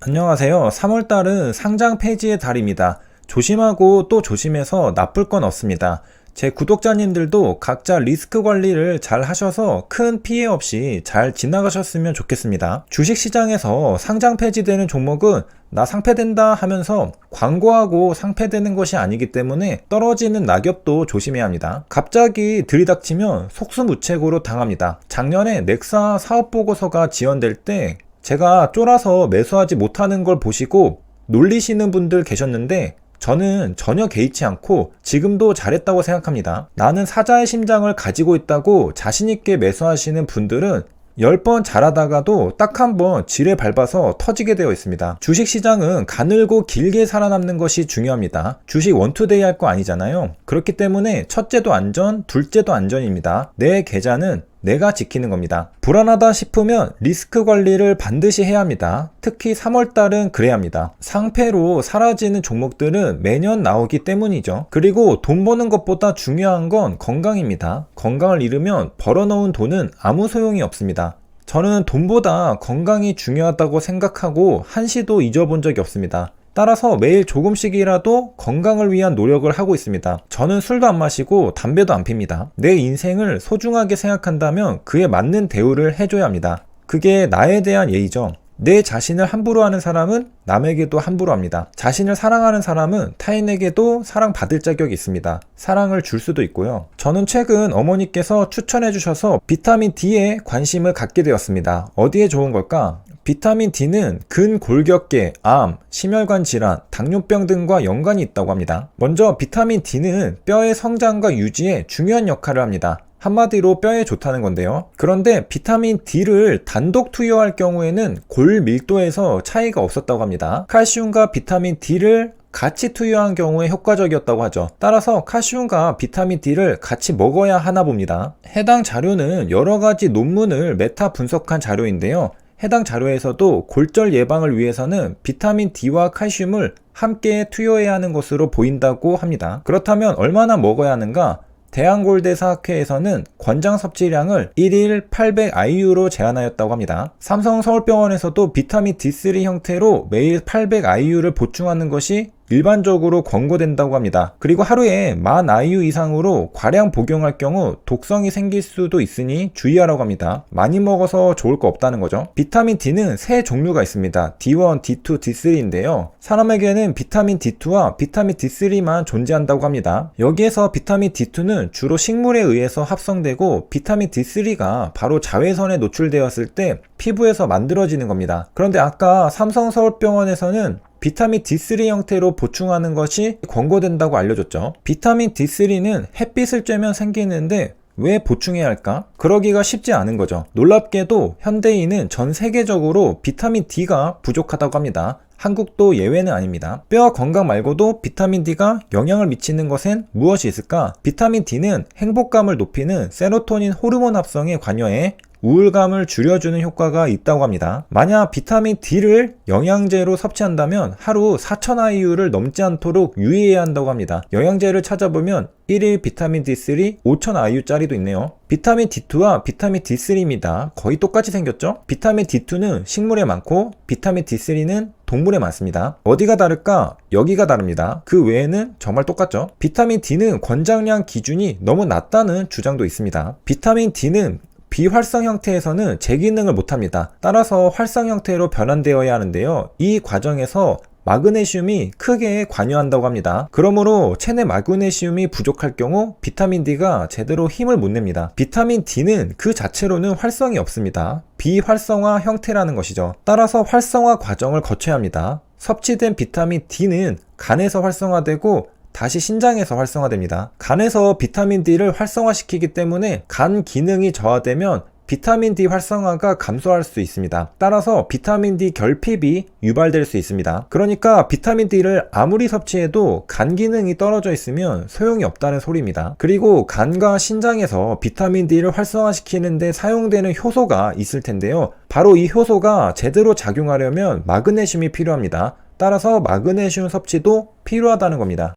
안녕하세요. 3월달은 상장 폐지의 달입니다. 조심하고 또 조심해서 나쁠 건 없습니다. 제 구독자님들도 각자 리스크 관리를 잘 하셔서 큰 피해 없이 잘 지나가셨으면 좋겠습니다. 주식시장에서 상장 폐지되는 종목은 나 상폐된다 하면서 광고하고 상폐되는 것이 아니기 때문에 떨어지는 낙엽도 조심해야 합니다. 갑자기 들이닥치면 속수무책으로 당합니다. 작년에 넥사 사업보고서가 지연될 때 제가 쫄아서 매수하지 못하는 걸 보시고 놀리시는 분들 계셨는데 저는 전혀 개의치 않고 지금도 잘했다고 생각합니다. 나는 사자의 심장을 가지고 있다고 자신있게 매수하시는 분들은 10번 잘하다가도 딱 한 번 지뢰 밟아서 터지게 되어 있습니다. 주식시장은 가늘고 길게 살아남는 것이 중요합니다. 주식 원투데이 할 거 아니잖아요. 그렇기 때문에 첫째도 안전, 둘째도 안전입니다. 내 계좌는 내가 지키는 겁니다. 불안하다 싶으면 리스크 관리를 반드시 해야 합니다. 특히 3월달은 그래야 합니다. 상패로 사라지는 종목들은 매년 나오기 때문이죠. 그리고 돈 버는 것보다 중요한 건 건강입니다. 건강을 잃으면 벌어놓은 돈은 아무 소용이 없습니다. 저는 돈보다 건강이 중요하다고 생각하고 한시도 잊어본 적이 없습니다. 따라서 매일 조금씩이라도 건강을 위한 노력을 하고 있습니다. 저는 술도 안 마시고 담배도 안 핍니다. 내 인생을 소중하게 생각한다면 그에 맞는 대우를 해줘야 합니다. 그게 나에 대한 예의죠. 내 자신을 함부로 하는 사람은 남에게도 함부로 합니다. 자신을 사랑하는 사람은 타인에게도 사랑받을 자격이 있습니다. 사랑을 줄 수도 있고요. 저는 최근 어머니께서 추천해 주셔서 비타민 D에 관심을 갖게 되었습니다. 어디에 좋은 걸까? 비타민 D는 근골격계, 암, 심혈관 질환, 당뇨병 등과 연관이 있다고 합니다. 먼저 비타민 D는 뼈의 성장과 유지에 중요한 역할을 합니다. 한마디로 뼈에 좋다는 건데요. 그런데 비타민 D를 단독 투여할 경우에는 골 밀도에서 차이가 없었다고 합니다. 칼슘과 비타민 D를 같이 투여한 경우에 효과적이었다고 하죠. 따라서 칼슘과 비타민 D를 같이 먹어야 하나 봅니다. 해당 자료는 여러가지 논문을 메타 분석한 자료인데요. 해당 자료에서도 골절 예방을 위해서는 비타민 D와 칼슘을 함께 투여해야 하는 것으로 보인다고 합니다. 그렇다면 얼마나 먹어야 하는가? 대한골대사학회에서는 권장 섭취량을 1일 800IU로 제한하였다고 합니다. 삼성서울병원에서도 비타민 D3 형태로 매일 800IU를 보충하는 것이 일반적으로 권고된다고 합니다. 그리고 하루에 10,000IU 이상으로 과량 복용할 경우 독성이 생길 수도 있으니 주의하라고 합니다. 많이 먹어서 좋을 거 없다는 거죠. 비타민 D는 세 종류가 있습니다. D1, D2, D3인데요. 사람에게는 비타민 D2와 비타민 D3만 존재한다고 합니다. 여기에서 비타민 D2는 주로 식물에 의해서 합성되고 비타민 D3가 바로 자외선에 노출되었을 때 피부에서 만들어지는 겁니다. 그런데 아까 삼성서울병원에서는 비타민 D3 형태로 보충하는 것이 권고된다고 알려줬죠. 비타민 D3는 햇빛을 쬐면 생기는데 왜 보충해야 할까? 그러기가 쉽지 않은 거죠. 놀랍게도 현대인은 전 세계적으로 비타민 D가 부족하다고 합니다. 한국도 예외는 아닙니다. 뼈 건강 말고도 비타민 D가 영향을 미치는 것엔 무엇이 있을까? 비타민 D는 행복감을 높이는 세로토닌 호르몬 합성에 관여해 우울감을 줄여주는 효과가 있다고 합니다. 만약 비타민 D를 영양제로 섭취한다면 하루 4,000IU를 넘지 않도록 유의해야 한다고 합니다. 영양제를 찾아보면 1일 비타민 D3 5,000IU 짜리도 있네요. 비타민 D2와 비타민 D3입니다. 거의 똑같이 생겼죠? 비타민 D2는 식물에 많고 비타민 D3는 동물에 많습니다. 어디가 다를까? 여기가 다릅니다. 그 외에는 정말 똑같죠? 비타민 D는 권장량 기준이 너무 낮다는 주장도 있습니다. 비타민 D는 비활성 형태에서는 재기능을 못합니다. 따라서 활성 형태로 변환되어야 하는데요. 이 과정에서 마그네슘이 크게 관여한다고 합니다. 그러므로 체내 마그네슘이 부족할 경우 비타민 D가 제대로 힘을 못 냅니다. 비타민 D는 그 자체로는 활성이 없습니다. 비활성화 형태라는 것이죠. 따라서 활성화 과정을 거쳐야 합니다. 섭취된 비타민 D는 간에서 활성화되고 다시 신장에서 활성화됩니다. 간에서 비타민 D를 활성화시키기 때문에 간 기능이 저하되면 비타민 D 활성화가 감소할 수 있습니다. 따라서 비타민 D 결핍이 유발될 수 있습니다. 그러니까 비타민 D를 아무리 섭취해도 간 기능이 떨어져 있으면 소용이 없다는 소리입니다. 그리고 간과 신장에서 비타민 D를 활성화시키는 데 사용되는 효소가 있을 텐데요. 바로 이 효소가 제대로 작용하려면 마그네슘이 필요합니다. 따라서 마그네슘 섭취도 필요하다는 겁니다.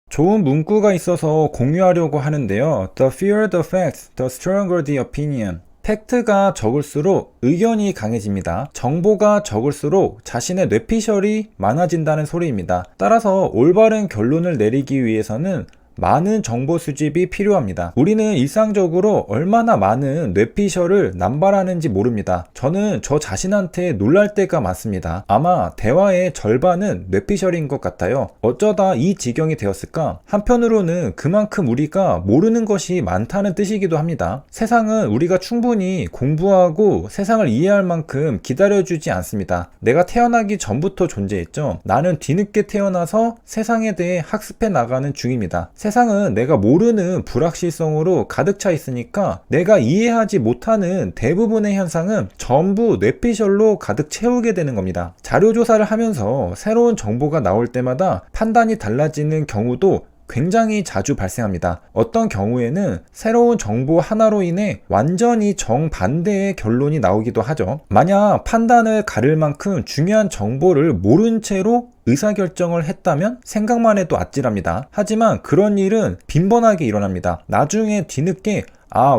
좋은 문구가 있어서 공유하려고 하는데요. The fewer the facts, the stronger the opinion. 팩트가 적을수록 의견이 강해집니다. 정보가 적을수록 자신의 뇌피셜이 많아진다는 소리입니다. 따라서 올바른 결론을 내리기 위해서는 많은 정보 수집이 필요합니다. 우리는 일상적으로 얼마나 많은 뇌피셜을 남발하는지 모릅니다. 저는 저 자신한테 놀랄 때가 많습니다. 아마 대화의 절반은 뇌피셜인 것 같아요. 어쩌다 이 지경이 되었을까? 한편으로는 그만큼 우리가 모르는 것이 많다는 뜻이기도 합니다. 세상은 우리가 충분히 공부하고 세상을 이해할 만큼 기다려주지 않습니다. 내가 태어나기 전부터 존재했죠. 나는 뒤늦게 태어나서 세상에 대해 학습해 나가는 중입니다. 세상은 내가 모르는 불확실성으로 가득 차 있으니까 내가 이해하지 못하는 대부분의 현상은 전부 뇌피셜로 가득 채우게 되는 겁니다. 자료조사를 하면서 새로운 정보가 나올 때마다 판단이 달라지는 경우도 굉장히 자주 발생합니다. 어떤 경우에는 새로운 정보 하나로 인해 완전히 정반대의 결론이 나오기도 하죠. 만약 판단을 가를 만큼 중요한 정보를 모른 채로 의사결정을 했다면 생각만 해도 아찔합니다. 하지만 그런 일은 빈번하게 일어납니다. 나중에 뒤늦게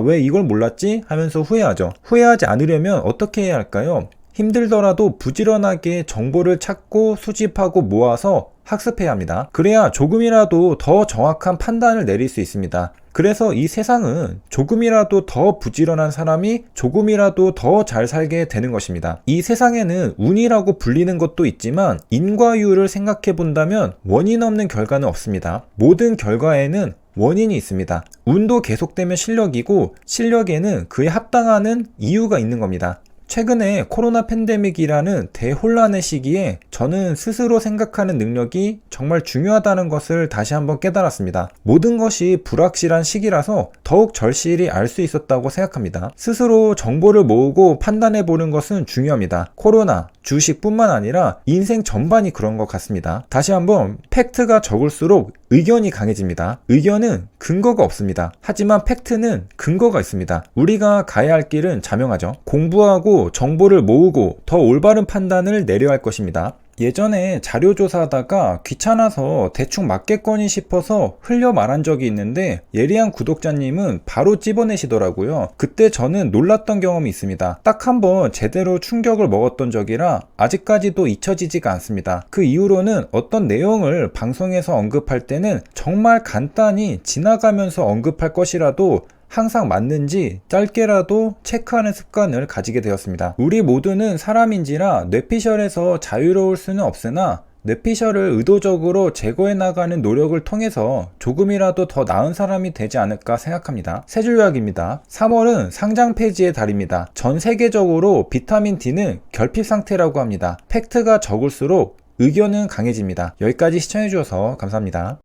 왜 이걸 몰랐지? 하면서 후회하죠. 후회하지 않으려면 어떻게 해야 할까요? 힘들더라도 부지런하게 정보를 찾고 수집하고 모아서 학습해야 합니다. 그래야 조금이라도 더 정확한 판단을 내릴 수 있습니다. 그래서 이 세상은 조금이라도 더 부지런한 사람이 조금이라도 더 잘 살게 되는 것입니다. 이 세상에는 운이라고 불리는 것도 있지만 인과율을 생각해 본다면 원인 없는 결과는 없습니다. 모든 결과에는 원인이 있습니다. 운도 계속되면 실력이고 실력에는 그에 합당하는 이유가 있는 겁니다. 최근에 코로나 팬데믹이라는 대혼란의 시기에 저는 스스로 생각하는 능력이 정말 중요하다는 것을 다시 한번 깨달았습니다. 모든 것이 불확실한 시기라서 더욱 절실히 알 수 있었다고 생각합니다. 스스로 정보를 모으고 판단해 보는 것은 중요합니다. 코로나, 주식뿐만 아니라 인생 전반이 그런 것 같습니다. 다시 한번 팩트가 적을수록 의견이 강해집니다. 의견은 근거가 없습니다. 하지만 팩트는 근거가 있습니다. 우리가 가야 할 길은 자명하죠. 공부하고 정보를 모으고 더 올바른 판단을 내려야 할 것입니다. 예전에 자료조사하다가 귀찮아서 대충 맞겠거니 싶어서 흘려 말한 적이 있는데 예리한 구독자님은 바로 찝어내시더라고요. 그때 저는 놀랐던 경험이 있습니다. 딱 한 번 제대로 충격을 먹었던 적이라 아직까지도 잊혀지지가 않습니다. 그 이후로는 어떤 내용을 방송에서 언급할 때는 정말 간단히 지나가면서 언급할 것이라도 항상 맞는지 짧게라도 체크하는 습관을 가지게 되었습니다. 우리 모두는 사람인지라 뇌피셜에서 자유로울 수는 없으나 뇌피셜을 의도적으로 제거해 나가는 노력을 통해서 조금이라도 더 나은 사람이 되지 않을까 생각합니다. 세 줄 요약입니다. 3월은 상장 폐지의 달입니다. 전 세계적으로 비타민 D는 결핍 상태라고 합니다. 팩트가 적을수록 의견은 강해집니다. 여기까지 시청해주셔서 감사합니다.